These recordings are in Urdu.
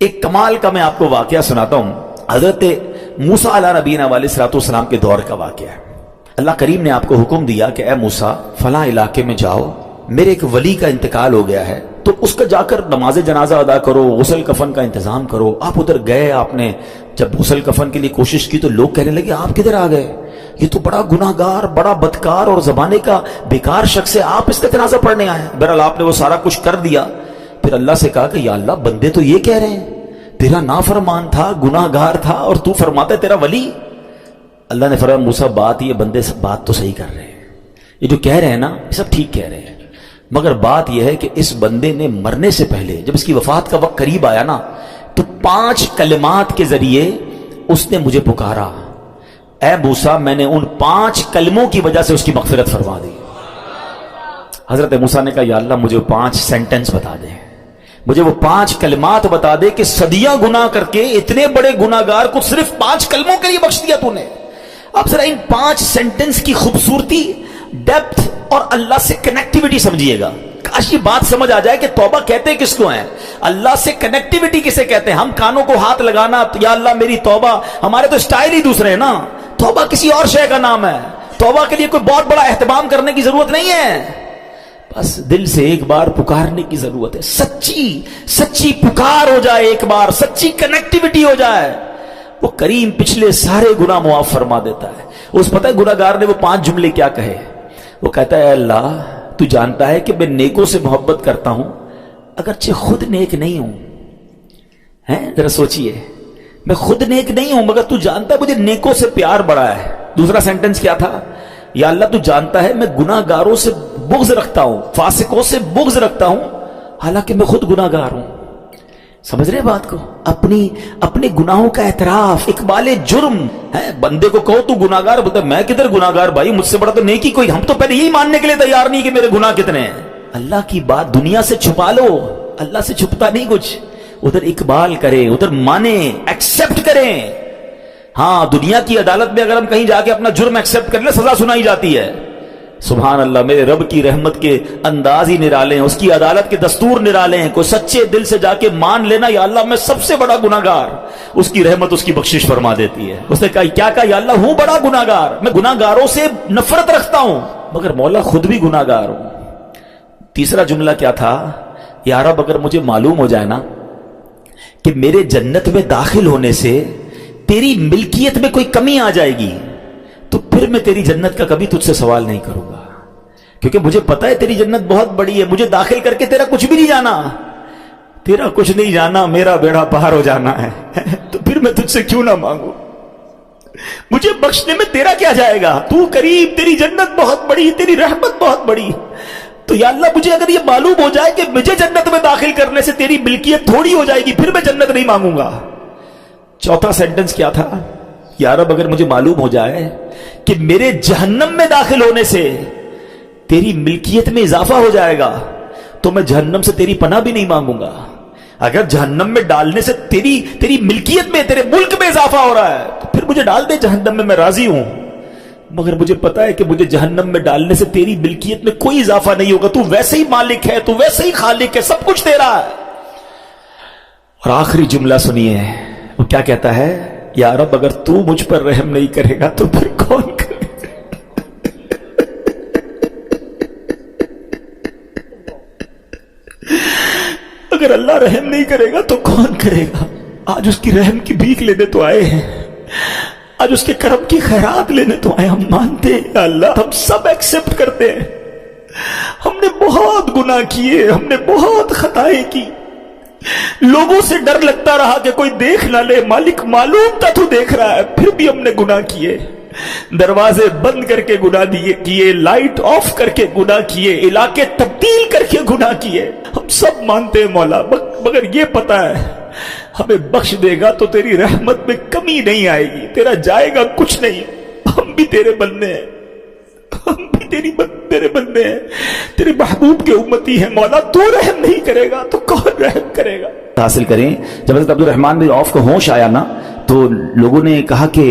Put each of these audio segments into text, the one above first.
ایک کمال کا میں آپ کو واقعہ سناتا ہوں، حضرت موسیٰ علیہ نبینا والسلام کے دور کا واقعہ ہے۔ اللہ کریم نے آپ کو حکم دیا کہ اے موسیٰ فلاں علاقے میں جاؤ، میرے ایک ولی کا انتقال ہو گیا ہے، تو اس کا جا کر نماز جنازہ ادا کرو، غسل کفن کا انتظام کرو۔ آپ ادھر گئے، آپ نے جب غسل کفن کے لیے کوشش کی تو لوگ کہنے لگے آپ کدھر آ گئے، یہ تو بڑا گناہگار، بڑا بدکار اور زمانے کا بیکار شخص ہے، آپ اس کا جنازہ پڑھنے آئے۔ بہرحال آپ نے وہ سارا کچھ کر دیا۔ پھر اللہ سے کہا کہ یا اللہ بندے تو یہ کہہ رہے ہیں تیرا نافرمان تھا، گناہگار تھا، اور تو فرماتا ہے تیرا ولی۔ اللہ نے فرمایا موسیٰ بات یہ بندے بات تو صحیح کر رہے ہیں، یہ جو کہہ رہے ہیں نا یہ سب ٹھیک کہہ رہے ہیں، مگر بات یہ ہے کہ اس بندے نے مرنے سے پہلے جب اس کی وفات کا وقت قریب آیا نا تو 5 کلمات کے ذریعے اس نے مجھے پکارا، اے موسیٰ میں نے ان 5 کلموں کی وجہ سے اس کی مغفرت فرما دی۔ حضرت موسیٰ نے کہا یا اللہ مجھے 5 سینٹنس بتا دے، مجھے وہ 5 کلمات بتا دے کہ صدیاں گناہ کر کے اتنے بڑے گناہگار کو صرف 5 کلموں کے لیے بخش دیا تو نے۔ اب ذرا ان 5 سینٹنس کی خوبصورتی، ڈیپتھ اور اللہ سے کنیکٹیوٹی سمجھیے گا۔ کاش یہ بات سمجھ آ جائے کہ توبہ کہتے کس کو ہیں، اللہ سے کنیکٹیوٹی کسے کہتے ہیں۔ ہم کانوں کو ہاتھ لگانا یا اللہ میری توبہ، ہمارے تو سٹائل ہی دوسرے ہیں نا۔ توبہ کسی اور شے کا نام ہے، توبہ کے لیے کوئی بہت بڑا اہتمام کرنے کی ضرورت نہیں ہے، بس دل سے ایک بار پکارنے کی ضرورت ہے، سچی پکار ہو جائے، ایک بار سچی کنیکٹیوٹی ہو جائے، وہ کریم پچھلے سارے گناہ معاف فرما دیتا ہے۔ اس پتہ ہے گناہگار نے وہ 5 جملے کیا کہے، وہ کہتا ہے اے اللہ تو جانتا ہے کہ میں نیکوں سے محبت کرتا ہوں اگرچہ خود نیک نہیں ہوں، ہیں ذرا سوچئے، میں خود نیک نہیں ہوں مگر تو جانتا ہے مجھے نیکوں سے پیار بڑا ہے۔ دوسرا سینٹنس کیا تھا، یا اللہ تو جانتا ہے میں گناہگاروں سے بغض رکھتا ہوں، فاسقوں سے بغض رکھتا ہوں حالانکہ میں خود گناہگار ہوں۔ سمجھ رہے بات کو، اپنے گناہوں کا اعتراف، اقبال جرم ہے۔ بندے کو کہو تو گناہگار، بولتا میں کدھر گناہگار بھائی، مجھ سے بڑا تو نیکی کوئی، ہم تو پہلے یہی ماننے کے لیے تیار نہیں کہ میرے گناہ کتنے ہیں۔ اللہ کی بات دنیا سے چھپا لو، اللہ سے چھپتا نہیں کچھ، ادھر اقبال کریں، ادھر مانیں، ایکسپٹ کریں۔ ہاں دنیا کی عدالت میں اگر ہم کہیں جا کے اپنا جرم ایکسپٹ کر لیں سزا سنائی جاتی ہے۔ سبحان اللہ، میرے رب کی رحمت کے انداز ہی نرالے ہیں، اس کی عدالت کے دستور نرالے ہیں۔ کوئی سچے دل سے جا کے مان لینا یا اللہ میں سب سے بڑا گناہگار، اس کی رحمت اس کی بخشش فرما دیتی ہے۔ اس نے کہا کیا کہا، یا اللہ ہوں بڑا گناہگار، میں گناہگاروں سے نفرت رکھتا ہوں مگر مولا خود بھی گناہگار ہوں۔ تیسرا جملہ کیا تھا، یا رب اگر مجھے معلوم ہو جائے نا کہ میرے جنت میں داخل ہونے سے تیری ملکیت میں کوئی کمی آ جائے گی تو پھر میں تیری جنت کا کبھی تجھ سے سوال نہیں کروں گا، کیونکہ مجھے پتا ہے تیری جنت بہت بڑی ہے، مجھے داخل کر کے تیرا کچھ بھی نہیں جانا، تیرا کچھ نہیں جانا، میرا بیڑا پار ہو جانا ہے، تو پھر میں تجھ سے کیوں نہ مانگوں، مجھے بخشنے میں تیرا کیا جائے گا، تو قریب، تیری جنت بہت بڑی، تیری رحمت بہت بڑی، تو یا اللہ مجھے اگر یہ معلوم ہو جائے کہ مجھے جنت میں داخل کرنے سے تیری ملکیت تھوڑی ہو جائے گی پھر میں جنت نہیں مانگوں گا۔ چوتھا سینٹنس کیا تھا، یا رب اگر مجھے معلوم ہو جائے کہ میرے جہنم میں داخل ہونے سے تیری ملکیت میں اضافہ ہو جائے گا تو میں جہنم سے تیری پناہ بھی نہیں مانگوں گا۔ اگر جہنم میں ڈالنے سے تیری ملکیت میں، تیرے ملک میں اضافہ ہو رہا ہے تو پھر مجھے ڈال دے جہنم میں راضی ہوں، مگر مجھے پتا ہے کہ مجھے جہنم میں ڈالنے سے تیری ملکیت میں کوئی اضافہ نہیں ہوگا، تو ویسے ہی مالک ہے، تو ویسے ہی خالق ہے، سب کچھ تیرا ہے۔ اور آخری جملہ سنیے، وہ کیا کہتا ہے، یا رب اگر تو مجھ پر رحم نہیں کرے گا تو پھر کون کرے گا۔ اگر اللہ رحم نہیں کرے گا تو کون کرے گا۔ آج اس کی رحم کی بھیک لینے تو آئے ہیں، آج اس کے کرم کی خیرات لینے تو آئے، ہم مانتے ہیں یا اللہ، ہم سب ایکسپٹ کرتے ہیں، ہم نے بہت گناہ کیے، ہم نے بہت خطائیں کی، لوگوں سے ڈر لگتا رہا کہ کوئی دیکھ نہ لے، مالک معلوم تھا تو دیکھ رہا ہے، پھر بھی ہم نے گناہ کیے، دروازے بند کر کے گناہ کیے، لائٹ آف کر کے گناہ کیے، علاقے تبدیل کر کے گناہ کیے، ہم سب مانتے ہیں مولا، مگر یہ پتا ہے ہمیں بخش دے گا تو تیری رحمت میں کمی نہیں آئے گی، تیرا جائے گا کچھ نہیں، ہم بھی تیرے بندے ہیں، ہم بھی تیرے بندے ہیں، تیرے محبوب کے امتی ہیں مولا، تو رحم نہیں کرے گا تو کون رحم کرے گا۔ حاصل کریں، جب حضرت عبد الرحمن بن عوف کو ہوش آیا نا تو لوگوں نے کہا کہ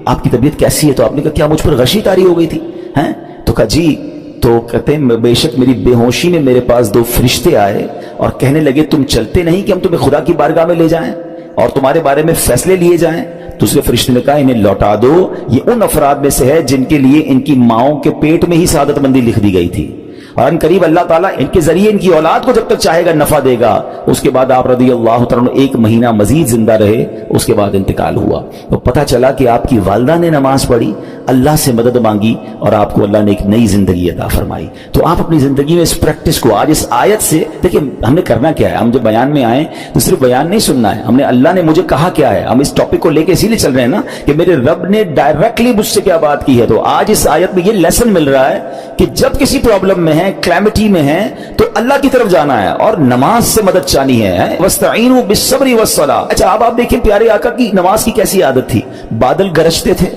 آپ کی طبیعت کیسی ہے، تو آپ نے کہا کیا مجھ پر غشی طاری ہو گئی تھی ہیں، تو کہا جی، تو کہتے ہیں بے شک میری بے ہوشی میں میرے پاس 2 فرشتے آئے اور کہنے لگے تم چلتے نہیں کہ ہم تمہیں خدا کی بارگاہ میں لے جائیں اور تمہارے بارے میں فیصلے لیے جائیں؟ دوسرے فرشتے نے کہا انہیں لوٹا دو، یہ ان افراد میں سے ہے جن کے لیے ان کی ماؤں کے پیٹ میں ہی سعادت مندی لکھ دی گئی تھی، اور ان قریب اللہ تعالیٰ ان کے ذریعے ان کی اولاد کو جب تک چاہے گا نفع دے گا۔ اس کے بعد آپ رضی اللہ تعالیٰ ایک مہینہ مزید زندہ رہے، اس کے بعد انتقال ہوا۔ تو پتہ چلا کہ آپ کی والدہ نے نماز پڑھی، اللہ سے مدد مانگی، اور آپ کو اللہ نے ایک نئی زندگی عطا فرمائی۔ تو آپ اپنی زندگی میں اس پریکٹس کو آج اس آیت سے دیکھیں، ہم نے کرنا کیا ہے؟ ہم جب بیان میں آئیں تو صرف بیان نہیں سننا ہے، ہم نے اللہ نے مجھے کہا کیا ہے، ہم اس ٹاپک کو لے کے اسی لیے چل رہے ہیں نا کہ میرے رب نے ڈائریکٹلی مجھ سے کیا بات کی ہے۔ تو آج اس آیت میں یہ لیسن مل رہا ہے کہ جب کسی پرابلم میں ہے، کلیمٹی میں ہے، تو اللہ کی طرف جانا ہے اور نماز سے مدد چاہنی ہے۔ وَاسْتَعِينُوا بِالصَّبْرِ وَالصَّلَاةِ۔ اچھا اب آپ دیکھیں پیارے آقا کی نماز کی کیسی عادت تھی، بادل گرجتے تھے،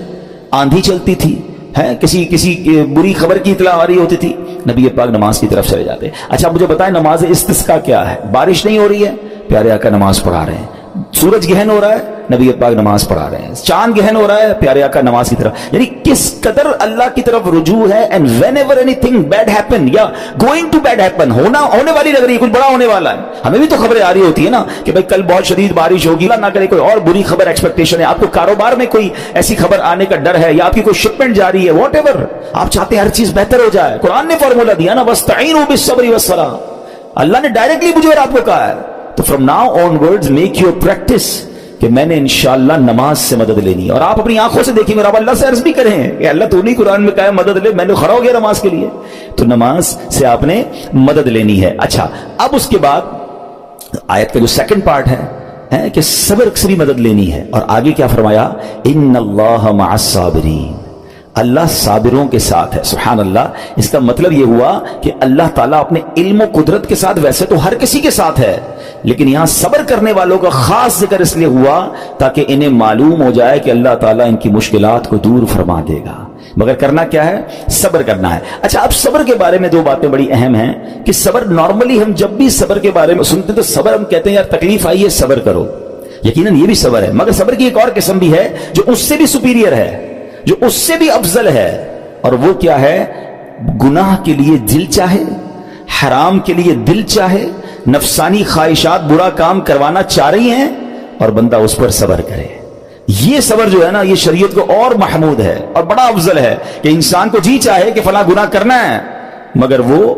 آندھی چلتی تھی، کسی بری خبر کی اطلاع آ رہی ہوتی تھی، نبی پاک نماز کی طرف چلے جاتے۔ اچھا مجھے بتائیں نماز استسقاء کیا ہے؟ بارش نہیں ہو رہی ہے، پیارے آقا نماز پڑھا رہے ہیں۔ سورج گہن ہو رہا ہے، نبی پاک نماز پڑھا رہے ہیں۔ چاند گہن ہو رہا ہے، پیارے آقا نماز کی طرف، یعنی کس قدر اللہ کی طرف رجوع ہے۔ And whenever anything bad happen یا گوئنگ ٹو بیڈ ہیپن، ہونے والی لگ رہی ہے، کچھ بڑا ہونے والا ہے، ہمیں بھی تو خبریں آ رہی ہوتی ہے نا کہ بھائی کل بہت شدید بارش ہوگی، اللہ نہ کرے کوئی اور بری خبر ایکسپیکٹیشن ہے، آپ کو کاروبار میں کوئی ایسی خبر آنے کا ڈر ہے، یا آپ کی کوئی شپمنٹ جاری ہے، واٹ ایور آپ چاہتے ہیں ہر چیز بہتر ہو جائے۔ قرآن نے فارمولا دیا نا، وَاسْتَعِينُوا بِالصَّبْرِ وَالصَّلَاةِ، اللہ نے ڈائریکٹلی مجھے اور آپ کو کہا ہے۔ تو from now on words make your practice کہ میں نے انشاءاللہ نماز سے مدد لینی ہے، اور آپ اپنی آنکھوں سے دیکھیں گے، اور آپ اللہ سے عرض بھی کریں کہ اللہ تو نہیں قرآن میں کہا ہے مدد لے، میں نے کھڑا ہو گیا نماز کے لیے، تو نماز سے آپ نے مدد لینی ہے۔ اچھا اب اس کے بعد آیت کا جو سیکنڈ پارٹ ہے کہ صبر سے بھی مدد لینی ہے، اور آگے کیا فرمایا؟ ان اللہ مع الصابرین، اللہ صابروں کے ساتھ ہے۔ سبحان اللہ، اس کا مطلب یہ ہوا کہ اللہ تعالیٰ اپنے علم و قدرت کے ساتھ ویسے تو ہر کسی کے ساتھ ہے، لیکن یہاں صبر کرنے والوں کا خاص ذکر اس لیے ہوا تاکہ انہیں معلوم ہو جائے کہ اللہ تعالیٰ ان کی مشکلات کو دور فرما دے گا، مگر کرنا کیا ہے؟ صبر کرنا ہے۔ اچھا اب صبر کے بارے میں دو باتیں بڑی اہم ہیں کہ صبر نارملی ہم جب بھی صبر کے بارے میں سنتے تو صبر ہم کہتے ہیں یار تکلیف آئی ہے صبر کرو، یقیناً یہ بھی صبر ہے، مگر صبر کی ایک اور قسم بھی ہے جو اس سے بھی سپیریئر ہے، جو اس سے بھی افضل ہے، اور وہ کیا ہے؟ گناہ کے لیے دل چاہے، حرام کے لیے دل چاہے، نفسانی خواہشات برا کام کروانا چاہ رہی ہیں اور بندہ اس پر صبر کرے۔ یہ صبر جو ہے نا، یہ شریعت کو اور محمود ہے اور بڑا افضل ہے کہ انسان کو جی چاہے کہ فلاں گناہ کرنا ہے مگر وہ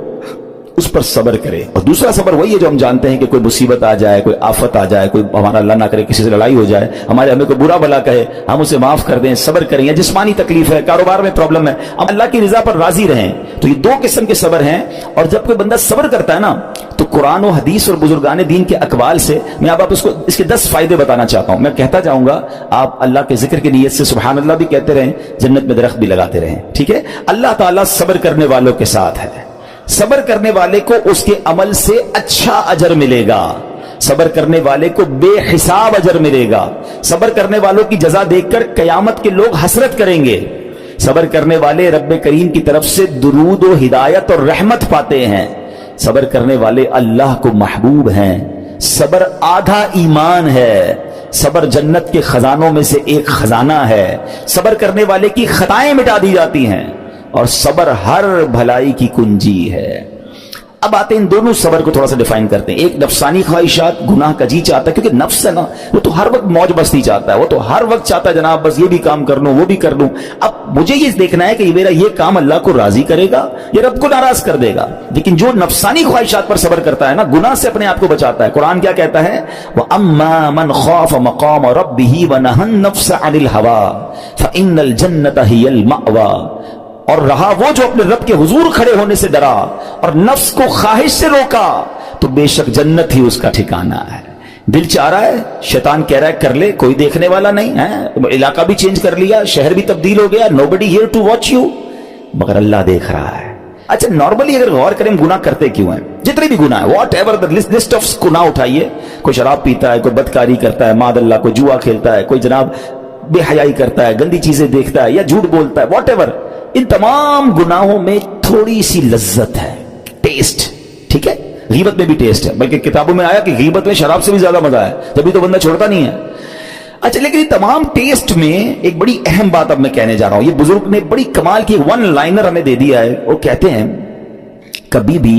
اس پر صبر کرے۔ اور دوسرا صبر وہی ہے جو ہم جانتے ہیں کہ کوئی مصیبت آ جائے، کوئی آفت آ جائے، کوئی ہمارا اللہ نہ کرے کسی سے لڑائی ہو جائے، ہمیں کوئی برا بلا کہے، ہم اسے معاف کر دیں، صبر کریں، یا جسمانی تکلیف ہے، کاروبار میں پرابلم ہے، ہم اللہ کی رضا پر راضی رہیں۔ تو یہ دو قسم کے صبر ہیں، اور جب کوئی بندہ صبر کرتا ہے نا تو قرآن و حدیث اور بزرگان دین کے اقوال سے میں اب آپ اس کے 10 فائدے بتانا چاہتا ہوں۔ میں کہتا جاؤں گا، آپ اللہ کے ذکر کی نیت سے سبحان اللہ بھی کہتے رہیں، جنت میں درخت بھی لگاتے رہیں، ٹھیک ہے؟ اللہ تعالیٰ صبر کرنے والوں کے ساتھ ہے، صبر کرنے والے کو اس کے عمل سے اچھا اجر ملے گا، صبر کرنے والے کو بے حساب اجر ملے گا، صبر کرنے والوں کی جزا دیکھ کر قیامت کے لوگ حسرت کریں گے، صبر کرنے والے رب کریم کی طرف سے درود و ہدایت اور رحمت پاتے ہیں، صبر کرنے والے اللہ کو محبوب ہیں، صبر آدھا ایمان ہے، صبر جنت کے خزانوں میں سے ایک خزانہ ہے، صبر کرنے والے کی خطائیں مٹا دی جاتی ہیں، اور صبر ہر بھلائی کی کنجی ہے۔ اب آتے ہیں ان دونوں صبر کو تھوڑا سا ڈیفائن کرتے ہیں۔ ایک نفسانی خواہشات، گناہ کا جی چاہتا ہے، کیونکہ نفس ہے نا وہ تو ہر وقت موج مستی چاہتا ہے، وہ تو ہر وقت چاہتا ہے جناب بس یہ بھی کام کر لوں وہ بھی کر لوں۔ اب مجھے یہ دیکھنا ہے کہ میرا یہ کام اللہ کو راضی کرے گا یا رب کو ناراض کر دے گا۔ لیکن جو نفسانی خواہشات پر صبر کرتا ہے نا، گناہ سے اپنے آپ کو بچاتا ہے، قرآن کیا کہتا ہے؟ وَأَمَّا مَنْ خَافَ مَقَامَ رَبِّهِ وَنَهَى النَّفْسَ عَنِ الْهَوَىٰ فَإِنَّ الْجَنَّةَ هِيَ الْمَأْوَىٰ، اور رہا وہ جو اپنے رب کے حضور کھڑے ہونے سے ڈرا اور نفس کو خواہش سے روکا تو بے شک جنت ہی اس کا ٹھکانہ ہے۔ دل چاہ رہا ہے، شیطان کہہ رہا ہے کر لے، کوئی دیکھنے والا نہیں ہے، علاقہ بھی چینج کر لیا، شہر بھی تبدیل ہو گیا، nobody here to watch you، مگر اللہ دیکھ رہا ہے۔ اچھا نارملی اگر غور کریں گناہ کرتے کیوں ہیں؟ جتنے بھی گناہ ہے، واٹ ایور لسٹ آف گناہ اٹھائیے، کوئی شراب پیتا ہے، کوئی بدکاری کرتا ہے، معاذ اللہ کوئی جوا کھیلتا ہے، کوئی جناب بے حیائی کرتا ہے، گندی چیزیں دیکھتا ہے یا جھوٹ بولتا ہے، واٹ ایور، ان تمام گناہوں میں تھوڑی سی لذت ہے، ٹیسٹ، ٹھیک ہے؟ غیبت میں بھی ٹیسٹ ہے، بلکہ کتابوں میں آیا کہ غیبت میں شراب سے بھی زیادہ مزہ ہے، جبھی تو بندہ چھوڑتا نہیں ہے۔ اچھا لیکن یہ تمام ٹیسٹ میں ایک بڑی اہم بات اب میں کہنے جا رہا ہوں، یہ بزرگ نے بڑی کمال کی ون لائنر ہمیں دے دیا ہے، وہ کہتے ہیں کبھی بھی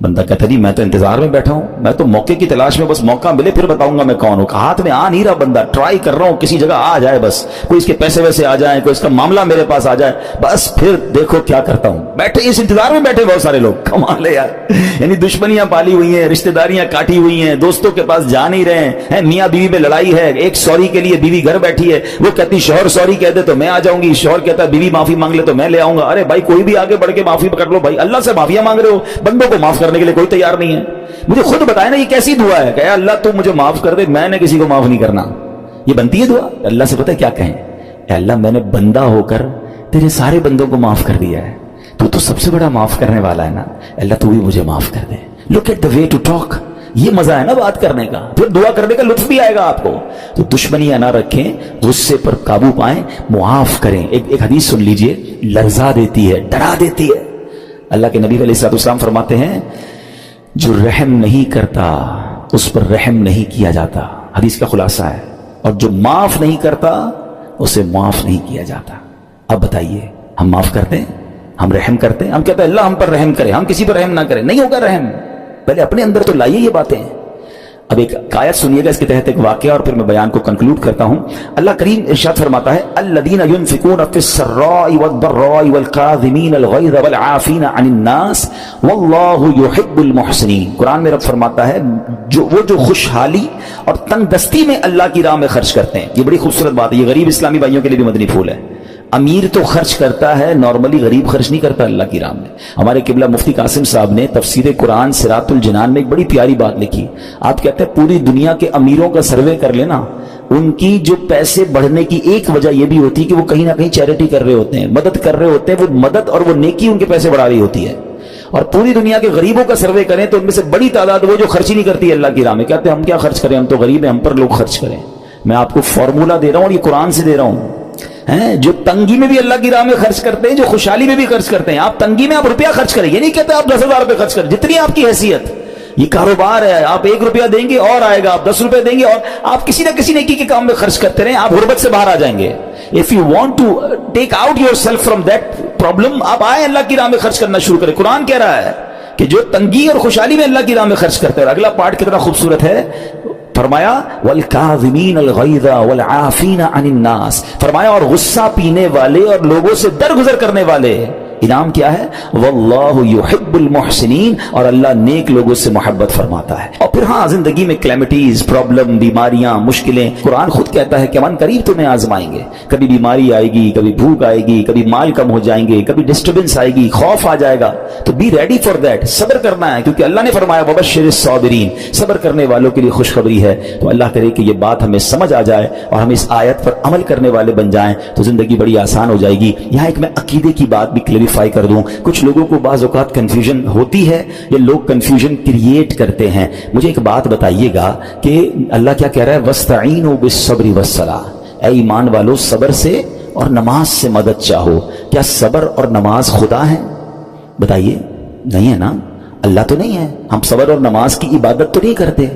بندہ کہتا جی میں تو انتظار میں بیٹھا ہوں, میں تو موقع کی تلاش میں, بس موقع ملے پھر بتاؤں گا میں کون ہوں. ہاتھ میں آ نہیں رہا بندہ, ٹرائی کر رہا ہوں کسی جگہ آ جائے, بس کوئی اس کے پیسے ویسے آ جائیں, کوئی اس کا معاملہ میرے پاس آ جائے, بس پھر دیکھو کیا کرتا ہوں. بیٹھے اس انتظار میں بیٹھے بہت سارے لوگ, کمال ہے یار. یعنی دشمنیاں پالی ہوئی ہیں, رشتہ داریاں کاٹی ہوئی ہیں, دوستوں کے پاس جا نہیں رہے ہیں, میاں بیوی میں لڑائی ہے, ایک سوری کے لیے بیوی گھر بیٹھی ہے, وہ کہتی شوہر سوری کہہ دے تو میں آ جاؤں گی, شوہر کہتا ہے بیوی معافی مانگ لے تو میں لے آؤں گا. ارے بھائی کوئی بھی آگے بڑھ کے معافی پکڑ لو بھائی, اللہ سے معافیاں مانگ رہے ہو, بندوں کو معاف کرنے کے لیے کوئی تیار نہیں ہے. مجھے خود بتائے نا یہ کیسی دعا ہے کہ اے اللہ تو مجھے معاف کر دے, میں نے کسی کو معاف نہیں کرنا. یہ بنتی ہے دعا؟ اللہ سے پتہ ہے کیا کہیں, اے اللہ میں نے بندہ ہو کر تیرے سارے بندوں کو معاف کر دیا ہے, تو سب سے بڑا معاف کرنے والا ہے نا, اللہ تو بھی مجھے معاف کر دے. Look at the way to talk, یہ مزہ ہے نا بات کرنے کا, پھر دعا کرنے کا لطف بھی آئے گا آپ کو. تو دشمنیاں نہ رکھیں, غصے پر قابو پائیں, معاف کریں. ایک حدیث سن لیجئے, لرزا دیتی ہے, ڈرا دیتی ہے. اللہ کے نبی علیہ السلام فرماتے ہیں جو رحم نہیں کرتا اس پر رحم نہیں کیا جاتا. حدیث کا خلاصہ ہے. اور جو معاف نہیں کرتا اسے معاف نہیں کیا جاتا. اب بتائیے ہم معاف کرتے ہیں, ہم رحم کرتے ہیں, ہم کہتے ہیں اللہ ہم پر رحم کرے, ہم کسی پر رحم نہ کریں. نہیں ہوگا رحم, پہلے اپنے اندر تو لائیے یہ باتیں. اب ایک آیت سنیے گا, اس کے تحت ایک واقعہ, اور پھر میں بیان کو کنکلوڈ کرتا ہوں. اللہ کریم ارشاد فرماتا ہے الذین ينفقون فی السراء والضراء والکاظمین الغیظ والعافین عن الناس واللہ یحب المحسنین. قرآن میں رب فرماتا ہے جو خوشحالی اور تنگ دستی میں اللہ کی راہ میں خرچ کرتے ہیں. یہ بڑی خوبصورت بات ہے, یہ غریب اسلامی بھائیوں کے لیے بھی مدنی پھول ہے. امیر تو خرچ کرتا ہے نارملی, غریب خرچ نہیں کرتا اللہ کی راہ میں. ہمارے قبلہ مفتی قاسم صاحب نے تفسیر قرآن صراط الجنان میں ایک بڑی پیاری بات لکھی. آپ کہتے ہیں پوری دنیا کے امیروں کا سروے کر لینا, ان کی جو پیسے بڑھنے کی ایک وجہ یہ بھی ہوتی ہے کہ وہ کہیں نہ کہیں چیریٹی کر رہے ہوتے ہیں, مدد کر رہے ہوتے ہیں. وہ مدد اور وہ نیکی ان کے پیسے بڑھا رہی ہوتی ہے. اور پوری دنیا کے غریبوں کا سروے کریں تو ان میں سے بڑی تعداد وہ جو خرچ ہی نہیں کرتی ہے اللہ کی راہ میں. کہتے ہیں ہم کیا خرچ کریں, ہم تو غریب ہیں, ہم پر لوگ خرچ کریں. میں آپ کو فارمولہ دے رہا ہوں اور یہ قرآن سے دے رہا ہوں. جو تنگی میں بھی اللہ کی راہ میں خرچ کرتے ہیں, جو خوشحالی میں بھی خرچ کرتے ہیں. آپ تنگی میں آپ روپیہ خرچ کریں, یہ نہیں کہتے آپ 10,000 روپے خرچ کریں, جتنی آپ کی حیثیت. یہ کاروبار ہے, آپ 1 روپیہ دیں گے اور آئے گا, آپ 10 روپے دیں گے اور آپ کسی نہ کسی نیکی کے کام میں خرچ کرتے رہیں, آپ غربت سے باہر آ جائیں گے. If you want to take out yourself from that problem, آپ آئیں اللہ کی راہ میں خرچ کرنا شروع کریں. قرآن کہہ رہا ہے کہ جو تنگی اور خوشحالی میں اللہ کی راہ میں خرچ کرتے ہیں. اور اگلا پارٹ کتنا خوبصورت ہے, فرمایا والکاظمین الغیظ والعافین عن الناس, فرمایا اور غصہ پینے والے اور لوگوں سے درگزر کرنے والے. انعام کیا ہے, واللہ یحب المحسنین, اور اللہ نیک لوگوں سے محبت فرماتا ہے. اور پھر ہاں زندگی میں کلیمٹیز, پرابلم, بیماریاں, مشکلیں, قرآن خود کہتا ہے کہ من قریب تمہیں آزمائیں گے. کبھی بیماری آئے گی, کبھی بھوک آئے گی, کبھی مال کم ہو جائیں گے, کبھی ڈسٹربنس آئے گی, خوف آ جائے گا. تو بی ریڈی فار دیٹ, صبر کرنا ہے, کیونکہ اللہ نے فرمایا وبشر الصابرین, صبر کرنے والوں کے لیے خوشخبری ہے. تو اللہ کرے کہ یہ بات ہمیں سمجھ آ جائے اور ہم اس آیت پر عمل کرنے والے بن جائیں تو زندگی بڑی آسان ہو جائے گی. یہاں ایک میں عقیدے کی بات بھی کلیریفائی کر دوں. کچھ لوگوں کو بعض اوقات کنفیوژن ہوتی ہے, یا لوگ کنفیوژن کریٹ کرتے ہیں. مجھے ایک بات بتائیے گا کہ اللہ کیا کہہ رہا ہے, وَاسْتَعِينُوا بِالصَّبْرِ وَالصَّلَاةِ, اے ایمان والو صبر سے اور نماز سے مدد چاہو. کیا صبر اور نماز خدا ہے؟ بتائیے, نہیں ہے نا, اللہ تو نہیں ہے. ہم صبر اور نماز کی عبادت تو نہیں کرتے.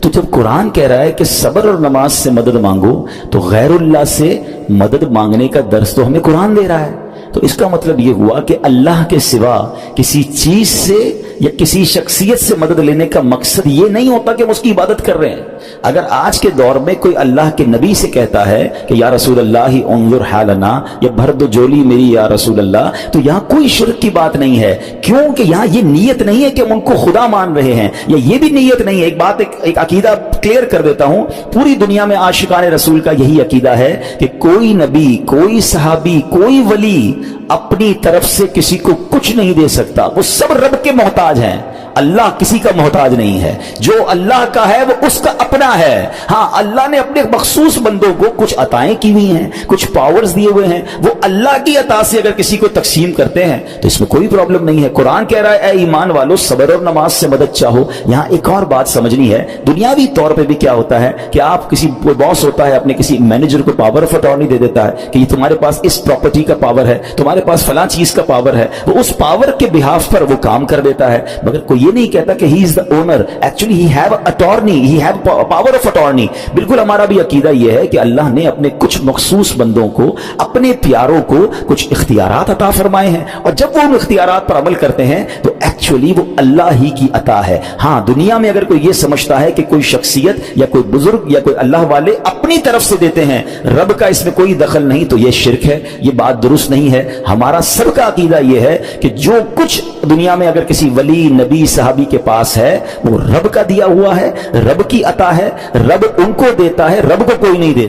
تو جب قرآن کہہ رہا ہے کہ صبر اور نماز سے مدد مانگو, تو غیر اللہ سے مدد مانگنے کا درس تو ہمیں قرآن دے رہا ہے. تو اس کا مطلب یہ ہوا کہ اللہ کے سوا کسی چیز سے یا کسی شخصیت سے مدد لینے کا مقصد یہ نہیں ہوتا کہ ہم اس کی عبادت کر رہے ہیں. اگر آج کے دور میں کوئی اللہ کے نبی سے کہتا ہے کہ یا رسول اللہ انظر حالنا, یا بھر دو جولی میری یا رسول اللہ, تو یہاں کوئی شرک کی بات نہیں ہے. کیوں کہ یہاں یہ نیت نہیں ہے کہ ہم ان کو خدا مان رہے ہیں, یا یہ بھی نیت نہیں ہے. ایک بات, ایک عقیدہ کلیئر کر دیتا ہوں. پوری دنیا میں عاشقان رسول کا یہی عقیدہ ہے کہ کوئی نبی, کوئی صحابی, کوئی ولی اپنی طرف سے کسی کو کچھ نہیں دے سکتا. وہ سب رب کے محتاج ہیں, اللہ کسی کا محتاج نہیں ہے. جو اللہ کا ہے وہ اس کا اپنا ہے. ہاں اللہ نے اپنے مخصوص بندوں کو کچھ عطائیں کی ہوئی ہیں, کچھ پاورز دیے ہوئے ہیں, وہ اللہ کی عطا سے اگر کسی کو تقسیم کرتے ہیں تو اس میں کوئی پرابلم نہیں ہے. قرآن کہہ رہا ہے اے ایمان والو صبر اور نماز سے مدد چاہو. یہاں ایک اور بات سمجھنی ہے. دنیاوی طور پہ بھی کیا ہوتا ہے کہ آپ کسی باس ہوتا ہے, اپنے کسی مینیجر کو پاور آف اٹارنی دے دیتا ہے کہ یہ تمہارے پاس اس پراپرٹی کا پاور ہے, تمہارے پاس فلاں چیز کا پاور ہے. وہ اس پاور کے بہاف پر وہ کام کر دیتا ہے, مگر کوئی یہ نہیں کہتا کہ he is the owner, actually he have attorney, he have power of attorney. بالکل ہمارا بھی عقیدہ یہ ہے کہ اللہ نے اپنے کچھ مخصوص بندوں کو, اپنے پیاروں کو کچھ اختیارات عطا فرمائے ہیں, اور جب وہ ان اختیارات پر عمل کرتے ہیں تو ایکچولی وہ اللہ ہی کی عطا ہے. ہاں دنیا میں اگر کوئی یہ سمجھتا ہے کہ کوئی شخصیت یا کوئی بزرگ یا کوئی اللہ والے اپنی طرف سے دیتے ہیں, رب کا اس میں کوئی دخل نہیں, تو یہ شرک ہے, یہ بات درست نہیں ہے. ہمارا سب کا عقیدہ یہ ہے کہ جو کچھ دنیا میں اگر کسی ولی, نبی, صحابی کے پاس ہے وہ رب کا دیا ہوا ہے, رب کی عطا ہے, رب ان کو دیتا ہے, رب کو کوئی نہیں دیتا.